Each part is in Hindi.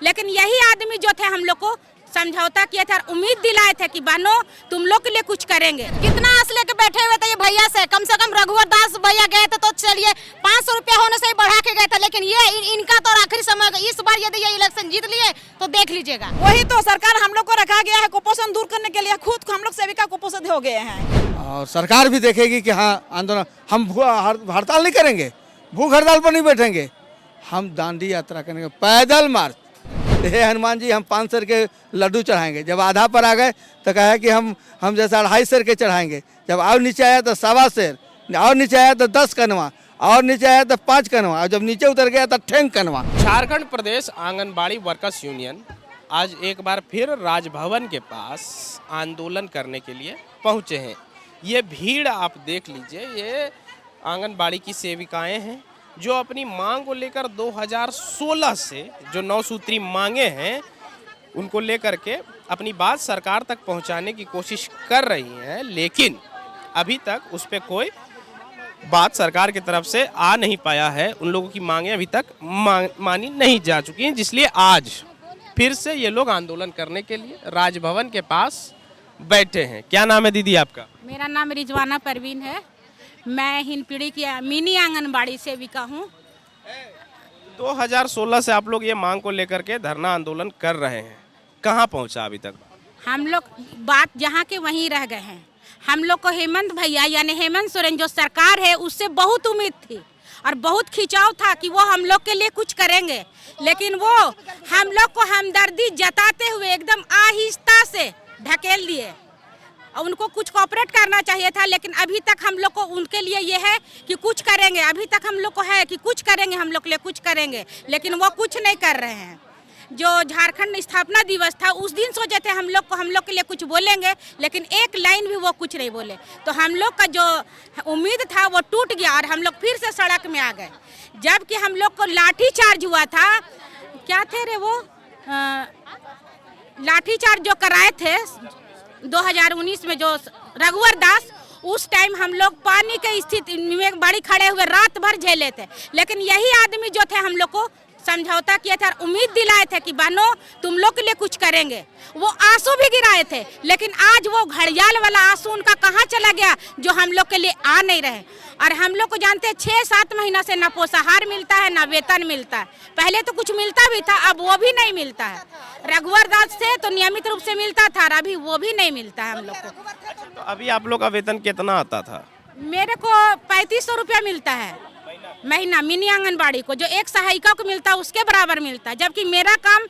लेकिन यही आदमी जो थे हम लोग को समझौता किया था, उम्मीद दिलाए थे कि बहनों तुम लोग के लिए कुछ करेंगे। कितना आस लेके बैठे हुए थे ये भैया से कम रघुवर दास भैया गए थे तो चलिए 500 रुपया होने से ही बढ़ा के गए थे, लेकिन ये इनका तो आखिरी समय, इस बार यदि ये इलेक्शन जीत लिए तो देख लीजिएगा। वही तो सरकार हम लोग को रखा गया है कुपोषण दूर करने के लिए, खुद हम लोग सेविका कुपोषित हो गए हैं। और सरकार भी देखेगी कि हाँ आंदोलन, हम हड़ताल नहीं करेंगे, भूख हड़ताल पर नहीं बैठेंगे, हम दांडी यात्रा करेंगे, पैदल मार्च। हे हनुमान जी हम 5 सेर के लड्डू चढ़ाएंगे, जब आधा पर आ गए तो कहा कि हम जैसा 2.5 सेर के चढ़ाएंगे, जब और नीचे आया तो 1.25 सेर, और नीचे आया तो 10 कनवा, और नीचे आया तो 5 कनवा, और जब नीचे उतर गया तो 10 कनवा। झारखंड प्रदेश आंगनबाड़ी वर्कर्स यूनियन आज एक बार फिर राजभवन के पास आंदोलन करने के लिए पहुंचे हैं। ये भीड़ आप देख लीजिए, ये आंगनबाड़ी की सेविकाएं हैं जो अपनी मांग को लेकर 2016 से जो 9 सूत्री मांगे हैं उनको लेकर के अपनी बात सरकार तक पहुंचाने की कोशिश कर रही हैं, लेकिन अभी तक उस पर कोई बात सरकार की तरफ से आ नहीं पाया है। उन लोगों की मांगें अभी तक मानी नहीं जा चुकी हैं, जिसलिए आज फिर से ये लोग आंदोलन करने के लिए राजभवन के पास बैठे हैं। क्या नाम है दीदी आपका? मेरा नाम रिजवाना परवीन है, मैं हिंदपीढ़ी की मिनी आंगनबाड़ी सेविका हूँ। 2016 से आप लोग ये मांग को लेकर के धरना आंदोलन कर रहे हैं, कहाँ पहुँचा अभी तक? हम लोग बात जहाँ के वहीं रह गए हैं। हम लोग को हेमंत भैया यानी हेमंत सोरेन जो सरकार है उससे बहुत उम्मीद थी और बहुत खिंचाव था कि वो हम लोग के लिए कुछ करेंगे, लेकिन वो हम लोग को हमदर्दी जताते हुए एकदम आहिस्ता से ढकेल दिए। उनको कुछ कोऑपरेट करना चाहिए था, लेकिन अभी तक हम लोग को उनके लिए ये है कि कुछ करेंगे, अभी तक हम लोग को है कि कुछ करेंगे, हम लोग के लिए कुछ करेंगे, लेकिन वो कुछ नहीं कर रहे हैं। जो झारखंड स्थापना दिवस था उस दिन सोचे थे हम लोग के लिए कुछ बोलेंगे, लेकिन एक लाइन भी वो कुछ नहीं बोले। तो हम लोग का जो उम्मीद था वो टूट गया और हम लोग फिर से सड़क में आ गए। जबकि हम लोग को लाठी चार्ज हुआ था, क्या थे रे वो लाठी चार्ज जो कराए थे 2019 में जो रघुवर दास, उस टाइम हम लोग पानी के स्थिति में बड़ी खड़े हुए रात भर झेले थे, लेकिन यही आदमी जो थे हम लोग को समझौता किया था, उम्मीद दिलाए थे कि बहनों तुम लोग के लिए कुछ करेंगे। वो आंसू भी गिराए थे, लेकिन आज वो घड़ियाल वाला आंसू उनका कहाँ चला गया जो हम लोग के लिए आ नहीं रहे। और हम लोग को जानते हैं 6-7 महीना से ना पोषाहार मिलता है ना वेतन मिलता है। पहले तो कुछ मिलता भी था, अब वो भी नहीं मिलता है। रघुवर दास से तो नियमित रूप से मिलता था, अभी वो भी नहीं मिलता है हम लोग को। तो अभी आप लोग का वेतन कितना आता था? मेरे को 3500 रुपया मिलता है महीना, मिनी आंगनबाड़ी को जो एक सहायिका को मिलता है उसके बराबर मिलता है, जबकि मेरा काम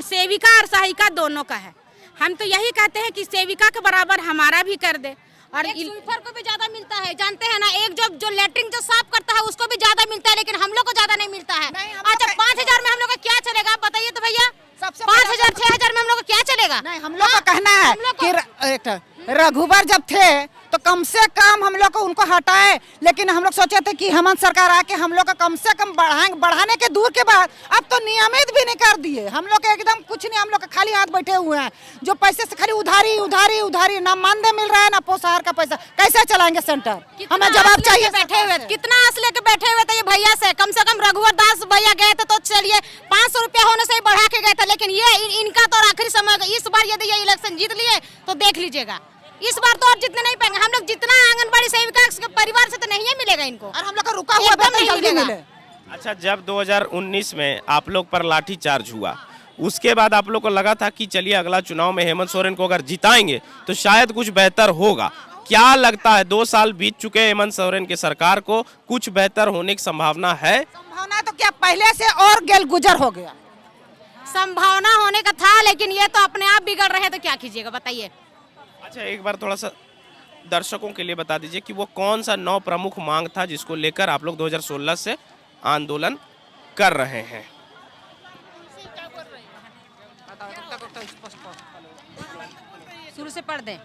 सेविका और सहायिका दोनों का है। हम तो यही कहते हैं कि सेविका के बराबर हमारा भी कर दे। और स्वीपर को भी ज्यादा मिलता है, जानते हैं ना, एक जो लेटरिन जो साफ करता है उसको भी ज्यादा मिलता है, लेकिन हम लोग को ज्यादा नहीं मिलता है। अच्छा 5000 में हम लोग का क्या चलेगा आप बताइए तो भैया? 5000-6000 में हम लोग का क्या चलेगा? नहीं, हम लोग का कहना है कि रघुवर जब थे तो कम से कम हम लोग को उनको हटाए, लेकिन हम लोग सोचे थे कि हेमंत सरकार आके हम लोग का कम से कम बढ़ाने के दूर के बाद अब तो नियमित भी नहीं कर दिए। हम लोग एकदम कुछ नहीं, हम लोग खाली हाथ बैठे हुए हैं, जो पैसे से खाली उधारी उधारी उधारी, ना मानदेय मिल रहा है ना पोषाहार का पैसा। कैसे चलाएंगे सेंटर? हमें जवाब चाहिए। बैठे हुए कितना आस लेके बैठे हुए थे ये भैया से कम रघुवर दास भैया गए थे तो चलिए 500 रुपया होने से ही बढ़ा के गए थे, लेकिन ये इनका तो आखिरी समय, इस बार यदि ये इलेक्शन जीत लिए तो देख लीजिएगा। इस बार तो और जितने नहीं पाएंगे हम लोग, जितना आंगनबाड़ी सेविका के परिवार से तो नहीं है मिलेगा इनको, और हम लोग का रुका हुआ वेतन जल्दी मिले। अच्छा, जब 2019 में आप लोग पर लाठी चार्ज हुआ, उसके बाद आप लोग को लगा था कि चलिए अगला चुनाव में हेमंत सोरेन को अगर जिताएंगे तो शायद कुछ बेहतर होगा। क्या लगता है 2 साल बीत चुके हेमंत सोरेन की सरकार को, कुछ बेहतर होने की संभावना है? संभावना तो क्या पहले से और गेल गुजर हो गया। संभावना होने का था, लेकिन ये तो अपने आप बिगड़ रहे, तो क्या कीजिएगा बताइए। अच्छा, एक बार थोड़ा सा दर्शकों के लिए बता दीजिए कि वो कौन सा 9 प्रमुख मांग था जिसको लेकर आप लोग 2016 से आंदोलन कर रहे हैं। शुरू से पढ़ दें।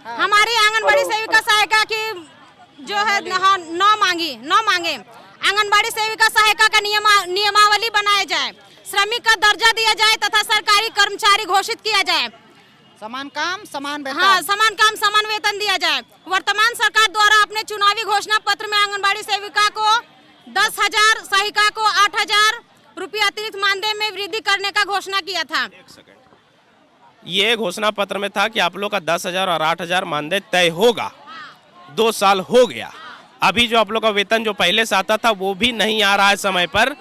हमारी आंगनबाड़ी सेविका सहायिका की जो है 9 मांगे। आंगनबाड़ी सेविका सहायिका का नियमावली बनाया जाए, श्रमिक का दर्जा दिया जाए तथा सरकारी कर्मचारी घोषित किया जाए, समान काम समान वेतन। हाँ, समान काम समान वेतन दिया जाए। वर्तमान सरकार द्वारा अपने चुनावी घोषणा पत्र में आंगनबाड़ी सेविका को 10,000, सहायिका को 8,000 रुपया अतिरिक्त मानदेय में वृद्धि करने का घोषणा किया था। एक सेकंड, ये घोषणा पत्र में था कि आप लोग का 10,000 और 8,000 मानदेय तय होगा। 2 साल हो गया, अभी जो आप लोग का वेतन जो पहले से आता था वो भी नहीं आ रहा है समय पर।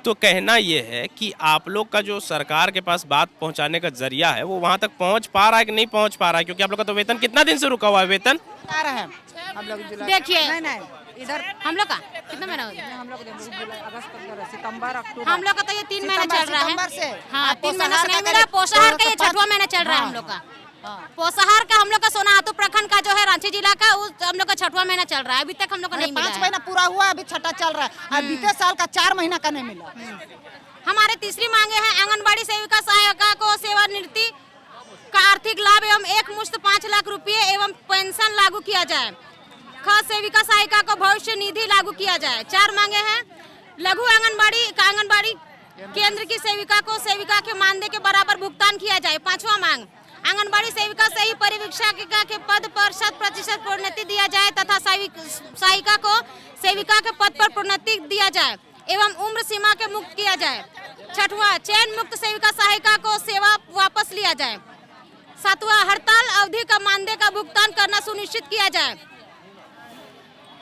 तो कहना ये है कि आप लोग का जो सरकार के पास बात पहुंचाने का जरिया है वो वहां तक पहुंच पा रहा है कि नहीं पहुंच पा रहा है? क्योंकि आप लोग का तो वेतन कितना दिन से रुका हुआ है वेतन? आ रहा है हम लोग देखिए नहीं इधर हम लोग का कितना महीना हो गया? हम लोग अगस्त सितंबर अक्टूबर हम लोग का तो ये 3 महीना चल रहा सितंबर से। है। हाँ, 3 महीना पोषाहार से नहीं का मिला। पोषाहार का ये तो 6वां महीना चल रहा है हम लोग का। हाँ। पोषाहार का हम लोग का सोनाहातू प्रखंड का जो है रांची जिला का, उस हम लोग का 6वां महीना चल रहा है। अभी तक हम लोग को नहीं मिला 5 है। महीना पूरा हुआ, अभी छठा चल रहा है। और बीते साल का 4 महीना का नहीं मिला। हमारे तीसरी मांगे हैं आंगनबाड़ी सेविका सहायिका को सेवानिवृत्ति का आर्थिक लाभ एवं एक मुश्त 5 लाख रुपए एवं पेंशन लागू किया जाए। खास सेविका सहायिका को भविष्य निधि लागू किया जाए। 4 मांगे हैं। लघु आंगनबाड़ी केंद्र की सेविका को सेविका के मानदेय के बराबर भुगतान किया जाए। 5वां मांग, आंगनबाड़ी सेविका सही परिवीक्षिका के पद पर 100% प्रोन्नति दिया जाए तथा सहायिका को सेविका के पद पर प्रोन्नति दिया जाए एवं उम्र सीमा के मुक्त किया जाए। 6वां, चयन मुक्त सेविका सहायिका को सेवा वापस लिया जाए। 7वां, हड़ताल अवधि का मानदेय का भुगतान करना सुनिश्चित किया जाए।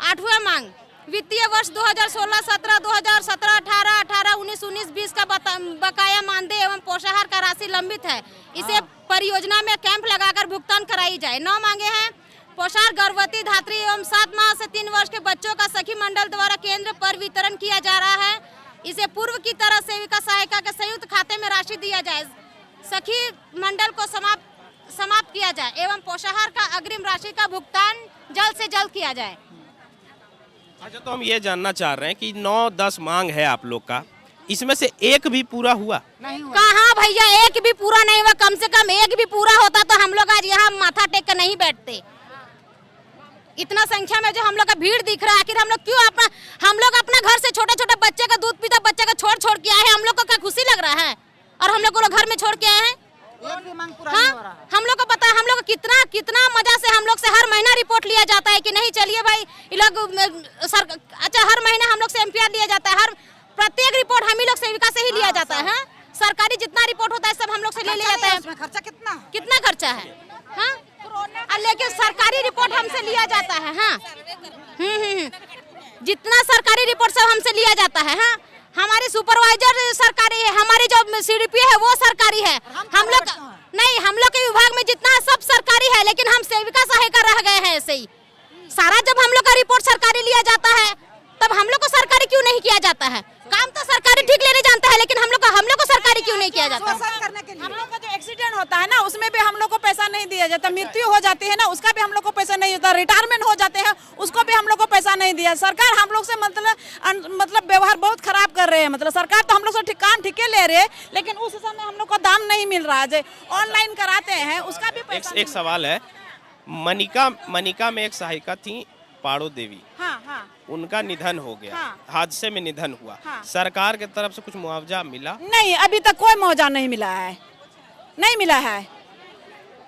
8वां मांग, वित्तीय वर्ष 2016-17, 2017-18, 18-19-19-20 का बकाया मानदेय एवं पोषाहार का राशि लंबित है, इसे परियोजना में कैंप लगाकर भुगतान कराई जाए। 9 मांगे हैं। पोषाहार गर्भवती धात्री एवं 7 माह से 3 वर्ष के बच्चों का सखी मंडल द्वारा केंद्र पर वितरण किया जा रहा है, इसे पूर्व की तरह सेविका सहायिका के संयुक्त खाते में राशि दिया जाए। सखी मंडल को समाप्त किया जाए एवं पोषाहार का अग्रिम राशि का भुगतान जल्द से जल्द किया जाए। अच्छा, तो हम ये जानना चाह रहे हैं कि 9-10 मांग है आप लोग का, इसमें से एक भी पूरा हुआ? कहाँ भैया, एक भी पूरा नहीं हुआ। कम से कम एक भी पूरा होता तो हम लोग आज यहाँ माथा टेक कर नहीं बैठते। इतना संख्या में जो हम लोग का भीड़ दिख रहा है, आखिर हम लोग अपना घर से छोटे छोटे बच्चे का दूध पीता बच्चे का छोड़ के आए हैं। हम लोग को क्या खुशी लग रहा है? और हम लोग को घर में छोड़ के आए हैं। हाँ, हम लोग को पता है हम लोग कितना मजा से हम लोग से हर महीना रिपोर्ट लिया जाता है कि नहीं चलिए भाई ये लोग अच्छा, हर महीना हम लोग से एमपीआर लिया जाता है। हर प्रत्येक रिपोर्ट हम ही लोग सेविका से ही लिया जाता है। सरकारी जितना रिपोर्ट होता है सब हम लोग से ले लिया जाता है। खर्चा कितना खर्चा है? हाँ, लेकिन सरकारी रिपोर्ट हमसे लिया जाता है। हाँ, जितना सरकारी रिपोर्ट सब हमसे लिया जाता है। हाँ, हमारी सुपरवाइजर सरकारी है, हमारी जो सीडीपी है वो सरकारी है। हम लोग के विभाग में जितना है सब सरकारी है, लेकिन हम सेविका सहायिका रह गए हैं ऐसे ही। सारा जब हम लोग का रिपोर्ट सरकारी लिया जाता है तब हम लोग को सरकारी क्यों नहीं किया जाता है? काम तो सरकारी ठीक लेने जानता है, लेकिन हम लोग को सरकारी क्यों नहीं किया जाता? हम लोग का जो एक्सीडेंट होता है ना उसमें भी हम लोग को पैसा नहीं दिया जाता। मृत्यु हो जाती है ना उसका भी हम लोग को पैसा नहीं होता। रिटायरमेंट हो जाते हैं उसको भी हम लोग को पैसा नहीं दिया। सरकार हम लोग से मतलब व्यवहार बहुत खराब कर रहे हैं। मतलब सरकार तो हम लोग से काम ठीके ले रहे हैं, लेकिन उस हिसाब में हम लोग को दाम नहीं मिल रहा है। ऑनलाइन कराते हैं उसका भी पैसा। एक सवाल है, मनिका में एक सहायिका थी पाड़ो देवी, हाँ, उनका निधन हो गया। हाँ। हादसे में निधन हुआ। हाँ। सरकार की तरफ से कुछ मुआवजा मिला? नहीं, अभी तक कोई मुआवजा नहीं मिला है, नहीं मिला है।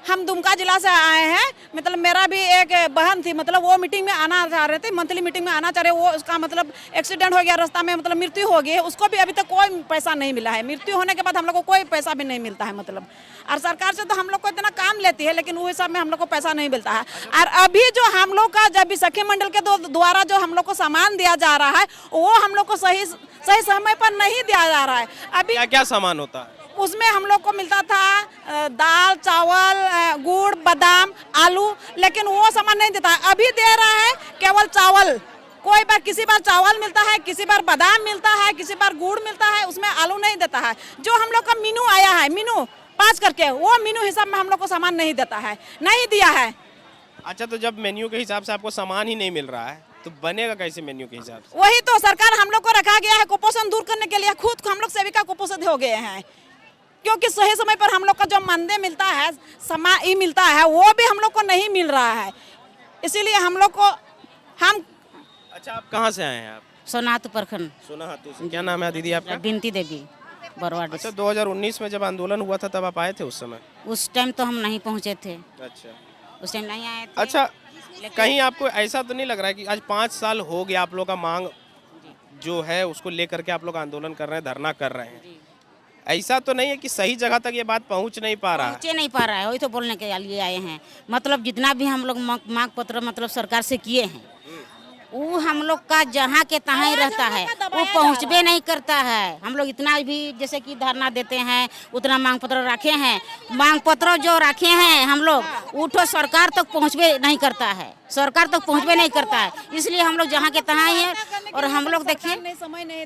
हम दुमका जिला से आए हैं। मतलब मेरा भी एक बहन थी, मतलब वो मीटिंग में आना चाह रहे थे, मंथली मीटिंग में आना चाह रहे। वो उसका मतलब एक्सीडेंट हो गया रास्ता में, मतलब मृत्यु हो गई है। उसको भी अभी तक कोई पैसा नहीं मिला है। मृत्यु होने के बाद हम लोग को कोई पैसा भी नहीं मिलता है। मतलब और सरकार से तो हम लोग को इतना काम लेती है, लेकिन वो हिसाब में हम लोग को पैसा नहीं मिलता है। और अभी जो हम लोग का जब भी सखी मंडल के द्वारा जो हम लोग को सामान दिया जा रहा है वो हम लोग को सही समय पर नहीं दिया जा रहा है। अभी क्या सामान होता है उसमें? हम लोग को मिलता था दाल, चावल, गुड़, बादाम, आलू, लेकिन वो सामान नहीं देता है। अभी दे रहा है केवल चावल। कोई बार किसी बार चावल मिलता है, किसी बार बादाम मिलता है, किसी बार गुड़ मिलता है, उसमें आलू नहीं देता है। जो हम लोग का मीनू आया है, मीनू 5 करके, वो मीनू हिसाब में हम लोग को सामान नहीं देता है, नहीं दिया है। अच्छा, तो जब मेन्यू के हिसाब से आपको सामान ही नहीं मिल रहा है तो बनेगा कैसे मेन्यू के हिसाब से? वही तो सरकार हम लोग को रखा गया है कुपोषण दूर करने के लिए। खुद हम लोग सेविका कुपोषित हो गए हैं, क्योंकि सही समय पर हम लोग का जो मानदेय मिलता है, समाई मिलता है, वो भी हम लोग को नहीं मिल रहा है। इसीलिए हम लोग को अच्छा, आप कहाँ से आए हैं? आप सोनाहातू प्रखंड सोनाहातू से। क्या नाम है दीदी आपका? बिनती देवी बरवाड़ी। अच्छा, 2019 में जब आंदोलन हुआ था तब आप आए थे उस समय? उस टाइम तो हम नहीं पहुँचे थे, अच्छा, उस टाइम नहीं आए थे। अच्छा, कहीं आपको ऐसा तो नहीं लग रहा है कि आज 5 साल हो गया आप लोग का मांग जो है उसको लेकर के आप लोग आंदोलन कर रहे हैं, धरना कर रहे हैं। ऐसा तो नहीं है कि सही जगह तक ये बात पहुंच नहीं पा रहा है? पहुँचे नहीं पा रहा है, वही तो बोलने के लिए आए हैं। मतलब जितना भी हम लोग मांग पत्र मतलब सरकार से किए हैं, वो हम लोग का जहाँ के तहाँ ही रहता है, वो पहुँचबे नहीं करता है। हम लोग इतना भी जैसे कि धरना देते हैं, उतना मांग पत्र रखे हैं, मांग पत्र जो रखे हैं हम लोग, वो तो सरकार तक पहुँचबे नहीं करता है, सरकार तक पहुँचबे नहीं करता है। इसलिए हम लोग जहाँ के तहाँ ही हैं। और हम लोग देखिए समय नहीं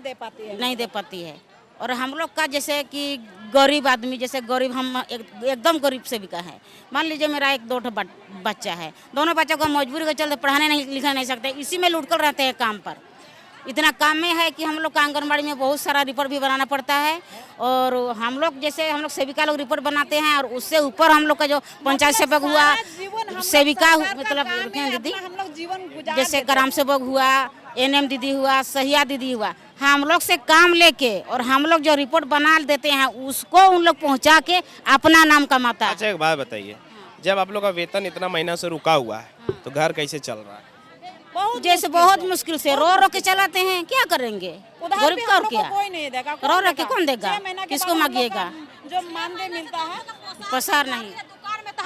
दे पाती है। और हम लोग का जैसे कि गरीब आदमी, जैसे गरीब हम एकदम गरीब से भी का है। मान लीजिए मेरा 1-2 बच्चा है, दोनों बच्चों को मजबूरी के चलते पढ़ाने नहीं लिखा नहीं सकते, इसी में लुढ़कल रहते हैं काम पर। इतना काम में है कि हम लोग का आंगनबाड़ी में बहुत सारा रिपोर्ट भी बनाना पड़ता है। और हम लोग जैसे हम लोग सेविका लोग रिपोर्ट बनाते हैं, और उससे ऊपर हम लोग का जो पंचायत सेवक हुआ, सेविका मतलब दीदी, जैसे ग्राम सेवक हुआ, NM दीदी हुआ, सहिया दीदी हुआ, हम लोग से काम लेके और हम लोग जो रिपोर्ट बना देते हैं उसको उन लोग पहुंचा के अपना नाम कमाता है। अच्छा एक बात बताइए, जब आप लोग का वेतन इतना महीना से रुका हुआ है तो घर कैसे चल रहा है? जैसे बहुत मुश्किल से रो रो के चलाते हैं, क्या करेंगे? गरीब का और क्या, रो रो के कौन देगा, किसको मांगिएगा? जो मानदेय मिलता है पसार नहीं। दुकान में तो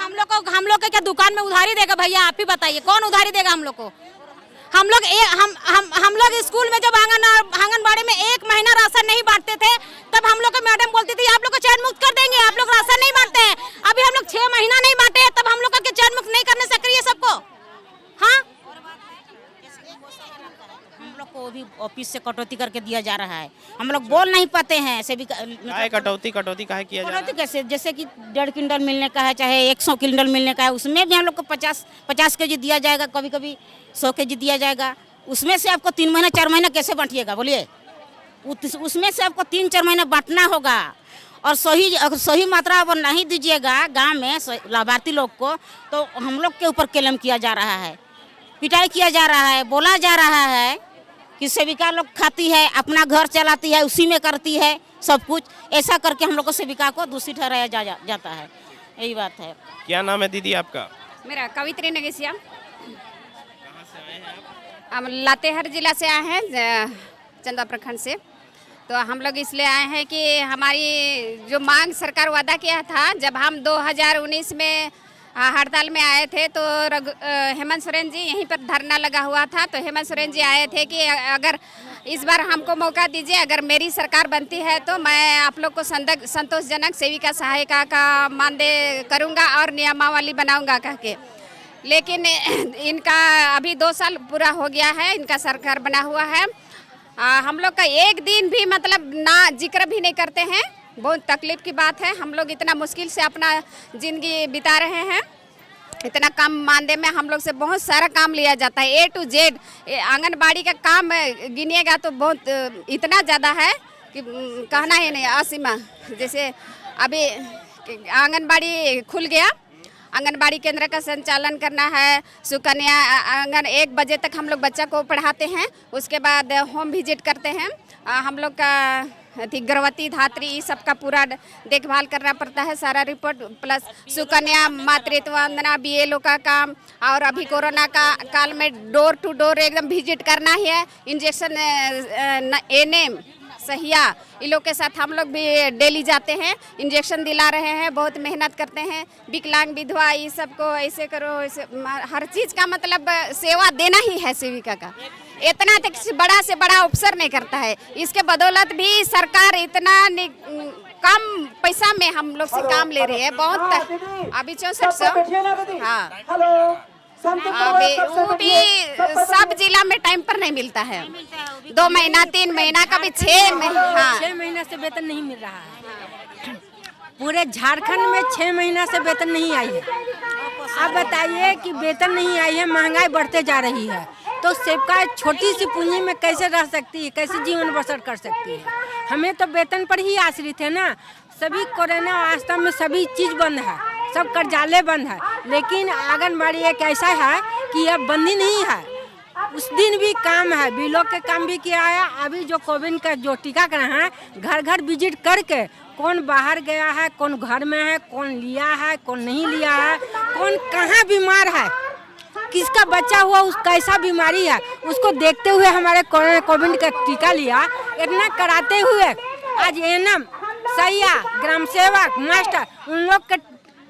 हम लोग के क्या दुकान में उधारी देगा भैया? आप ही बताइए, कौन उधारी देगा हम लोग को? हम लोग स्कूल में जब आंगनबाड़ी में 1 महीना राशन नहीं बांटते थे, तब हम लोग को मैडम बोलती थी आप लोग को चयन मुक्त कर देंगे, आप लोग राशन नहीं बांटते हैं। अभी हम लोग 6 महीना नहीं बांटे हैं, तब हम लोग का चयन मुक्त नहीं करने से करिए सबको। हाँ, हम लोग को भी ऑफिस से कटौती करके दिया जा रहा है, हम लोग बोल नहीं पाते हैं। काहे कटौती काहे किया जा रहा है? कैसे, जैसे कि 1.5 क्विंटल मिलने का है, चाहे 100 क्विंटल मिलने का है, उसमें भी हम लोग को 50 केजी दिया जाएगा, कभी कभी 100 केजी दिया जाएगा। उसमें से आपको 3 महीना 4 महीना कैसे बांटिएगा बोलिए? उसमें से आपको 3-4 महीना बांटना होगा। और सही मात्रा अगर नहीं दीजिएगा गांव में लाभार्थी लोग को, तो हम लोग के ऊपर क्लेम किया जा रहा है, पिटाई किया जा रहा है, बोला जा रहा है कि सेविका लोग खाती है, अपना घर चलाती है, उसी में करती है सब कुछ। ऐसा करके हम लोग को सेविका को दोषी ठहराया जाता है। यही बात है। क्या नाम है दीदी आपका? मेरा कवित्री नगेसिया। हम लातेहार जिला से आए हैं, चंदा प्रखंड से। तो हम लोग इसलिए आए हैं कि हमारी जो मांग सरकार वादा किया था, जब हम 2019 में हड़ताल में आए थे तो हेमंत सोरेन जी यहीं पर धरना लगा हुआ था। तो हेमंत सोरेन जी आए थे कि अगर इस बार हमको मौका दीजिए, अगर मेरी सरकार बनती है तो मैं आप लोग को संतोषजनक सेविका सहायिका का मानदेय करूंगा और नियमावली बनाऊंगा कह के। लेकिन इनका अभी 2 साल पूरा हो गया है, इनका सरकार बना हुआ है। हम लोग का एक दिन भी मतलब ना जिक्र भी नहीं करते हैं। बहुत तकलीफ की बात है। हम लोग इतना मुश्किल से अपना ज़िंदगी बिता रहे हैं। इतना कम मानदेय में हम लोग से बहुत सारा काम लिया जाता है, A to Z। आंगनबाड़ी का काम गिनिएगा तो बहुत इतना ज़्यादा है कि कहना ही नहीं, असीमा। जैसे अभी आंगनबाड़ी खुल गया, आंगनबाड़ी केंद्र का संचालन करना है, सुकन्या आंगन 1 बजे तक हम लोग बच्चा को पढ़ाते हैं, उसके बाद होम विजिट करते हैं। हम लोग का गर्भवती धात्री इस सब का पूरा देखभाल करना पड़ता है, सारा रिपोर्ट प्लस सुकन्या मातृत्व वंदना BLO का काम। और अभी कोरोना का काल में डोर टू डोर एकदम विजिट करना ही है। इंजेक्शन NM सहिया इन लोग के साथ हम लोग भी डेली जाते हैं, इंजेक्शन दिला रहे हैं, बहुत मेहनत करते हैं। विकलांग विधवा ये सबको ऐसे करो, ऐसे हर चीज़ का मतलब सेवा देना ही है सेविका का। इतना तक बड़ा से बड़ा अफसर नहीं करता है। इसके बदौलत भी सरकार इतना कम पैसा में हम लोग से काम ले रही है। बहुत अभी 6400, हाँ, अभी वो भी सब जिला में टाइम पर नहीं मिलता है। 2 महीना 3 महीना कभी 6 महीना, हाँ। 6 महीना से वेतन नहीं मिल रहा है। पूरे झारखंड में 6 महीना से वेतन नहीं आई है। अब बताइए कि वेतन नहीं आई है, महंगाई बढ़ते जा रही है, तो सेविका छोटी सी पूंजी में कैसे रह सकती है, कैसे जीवन बसर कर सकती है? हमें तो वेतन पर ही आश्रित है ना। सभी कोरोना वास्तव में सभी चीज़ बंद है, सब कर्जालय बंद है, लेकिन आंगनबाड़ी एक ऐसा है कि अब बंदी नहीं है। उस दिन भी काम है, बिलों के काम भी किया है। अभी जो कोविड का जो टीकाकरण है, घर घर विजिट करके कौन बाहर गया है, कौन घर में है, कौन लिया है, कौन नहीं लिया है, कौन कहाँ बीमार है, किसका बच्चा हुआ, उस कैसा बीमारी है, उसको देखते हुए हमारे कोविड का टीका लिया। इतना कराते हुए आज एएनएम, सैया, ग्राम सेवक, मास्टर उन लोग का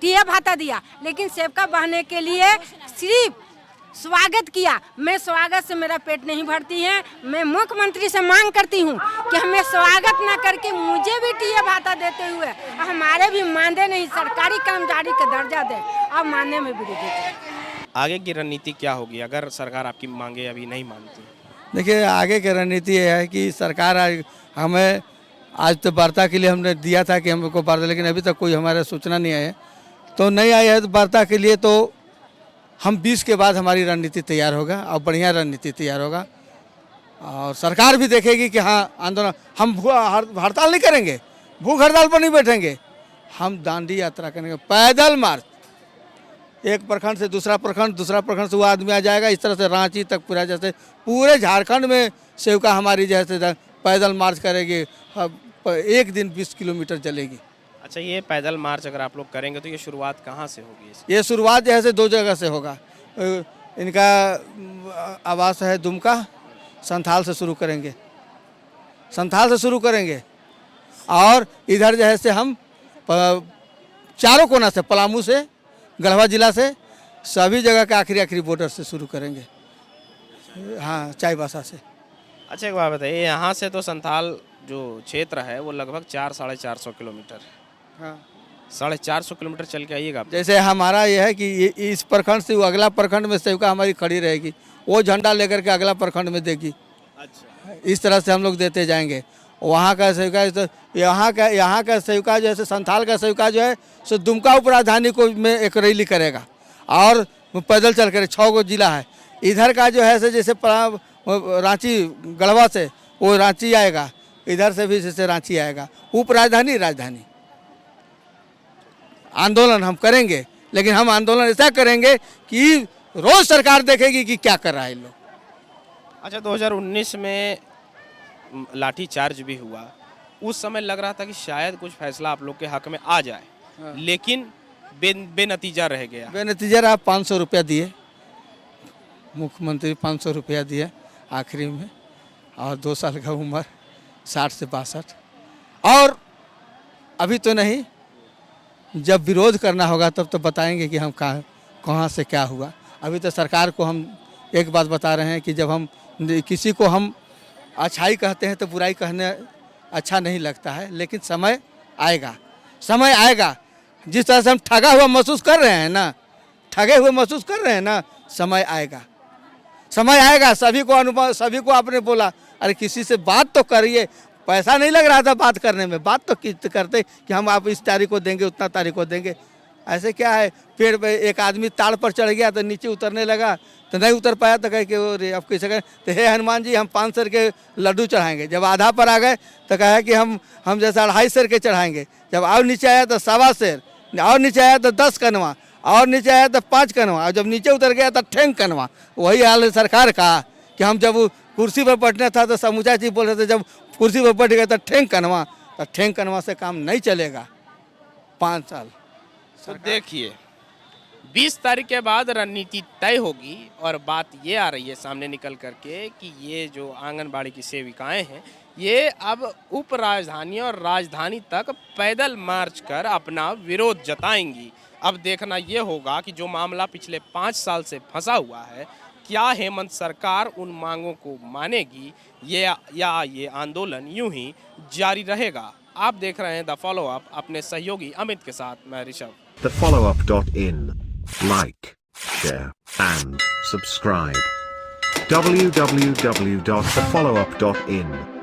टीए भाता दिया, लेकिन सेवका बहाने के लिए सिर्फ स्वागत किया। मैं स्वागत से मेरा पेट नहीं भरती है। मैं मुख्यमंत्री से मांग करती हूँ कि हमें स्वागत न करके मुझे भी टीए भाता देते हुए हमारे भी मानदेय नहीं, सरकारी कर्मचारी का दर्जा दे और मानने में वृद्धि दे। आगे की रणनीति क्या होगी अगर सरकार आपकी मांगे अभी नहीं मानती? देखिए, आगे की रणनीति ये है कि सरकार हमें आज तो वार्ता के लिए हमने दिया था कि हमको वार्ता, लेकिन अभी तक कोई हमारे सूचना नहीं आई है। तो नहीं आई है तो वार्ता के लिए तो हम 20 के बाद हमारी रणनीति तैयार होगा और बढ़िया रणनीति तैयार होगा, और सरकार भी देखेगी कि हाँ आंदोलन, हम हड़ताल नहीं करेंगे, भूख हड़ताल पर नहीं बैठेंगे, हम दांडी यात्रा करेंगे, पैदल मार्च, एक प्रखंड से दूसरा प्रखंड से वो आदमी आ जाएगा, इस तरह से रांची तक पूरा, जैसे पूरे झारखंड में सेवका हमारी जैसे पैदल मार्च करेगी, एक दिन 20 किलोमीटर चलेगी। अच्छा, ये पैदल मार्च अगर आप लोग करेंगे तो ये शुरुआत कहाँ से होगी? ये शुरुआत जैसे 2 जगह से होगा। इनका आवास है दुमका, संथाल से शुरू करेंगे, और इधर जैसे हम चारों कोना से, पलामू से, गढ़वा जिला से, सभी जगह के आखिरी बॉर्डर से शुरू करेंगे। हाँ, चाईबासा से। अच्छा, एक बात बताइए, यहाँ से तो संथाल जो क्षेत्र है वो लगभग 400-450 किलोमीटर, हाँ 450 किलोमीटर चल के आइएगा आप। जैसे हमारा ये है कि इस प्रखंड से वो अगला प्रखंड में सेवका हमारी खड़ी रहेगी, वो झंडा लेकर के अगला प्रखंड में देगी। अच्छा, इस तरह से हम लोग देते जाएंगे। वहाँ का सेवका तो यहाँ का सेवका जो है, संथाल का सेवका जो है सो दुमका उपराजधानी को में एक रैली करेगा, और पैदल चल कर 6 गो जिला है। इधर का जो है जैसे रांची, गढ़वा से वो रांची आएगा, इधर से भी जैसे रांची आएगा, राजधानी। आंदोलन हम करेंगे, लेकिन हम आंदोलन ऐसा करेंगे कि रोज सरकार देखेगी कि क्या कर रहा है लोग। अच्छा, 2019 में लाठी चार्ज भी हुआ, उस समय लग रहा था कि शायद कुछ फैसला आप लोग के हक में आ जाए, लेकिन बेनतीजा रह गया। बेनतीजा आप 500 रुपया दिए, मुख्यमंत्री 500 रुपया दिए आखिरी में, और 2 साल का उम्र 60 से 62, और अभी तो नहीं, जब विरोध करना होगा तब तो बताएंगे कि हम कहाँ से क्या हुआ। अभी तो सरकार को हम एक बात बता रहे हैं कि जब हम किसी को हम अच्छाई कहते हैं तो बुराई कहने अच्छा नहीं लगता है, लेकिन समय आएगा। जिस तरह से हम ठगा हुआ महसूस कर रहे हैं ना, समय आएगा। सभी को आपने बोला, अरे किसी से बात तो करिए, पैसा नहीं लग रहा था बात करने में, बात तो करते कि हम आप इस तारीख को देंगे, उतना तारीख को देंगे। ऐसे क्या है, पेड़ पे एक आदमी ताड़ पर चढ़ गया तो नीचे उतरने लगा तो नहीं उतर पाया, तो कहे कि अरे अब कैसे करें, तो हे हनुमान जी हम 5 सेर के लड्डू चढ़ाएंगे। जब आधा पर आ गए तो कहा कि हम जैसा 2.5 सेर के चढ़ाएंगे। जब और नीचे आया तो 1.25 सेर, और नीचे आया तो 10 कनवा, और नीचे आया तो 5 कनवा, और जब नीचे उतर गया तो ठेंग कनवा। वही हाल है सरकार का कि हम जब कुर्सी पर बैठना था तो समूचा जी बोल रहे थे, जब कुर्सी पर बैठ गए तो ठेंग कनवा से काम नहीं चलेगा 5 साल। तो देखिए, 20 तारीख के बाद रणनीति तय होगी, और बात ये आ रही है सामने निकल करके कि ये जो आंगनबाड़ी की सेविकाएं हैं, ये अब उप राजधानी और राजधानी तक पैदल मार्च कर अपना विरोध जताएंगी। अब देखना ये होगा कि जो मामला पिछले 5 साल से फंसा हुआ है, क्या हेमंत सरकार उन मांगों को मानेगी या ये आंदोलन यूं ही जारी रहेगा। आप देख रहे हैं द फॉलो अप अपने सहयोगी अमित के साथ, मैं Rishabh. thefollowup.in. Like, share, and subscribe. www.thefollowup.in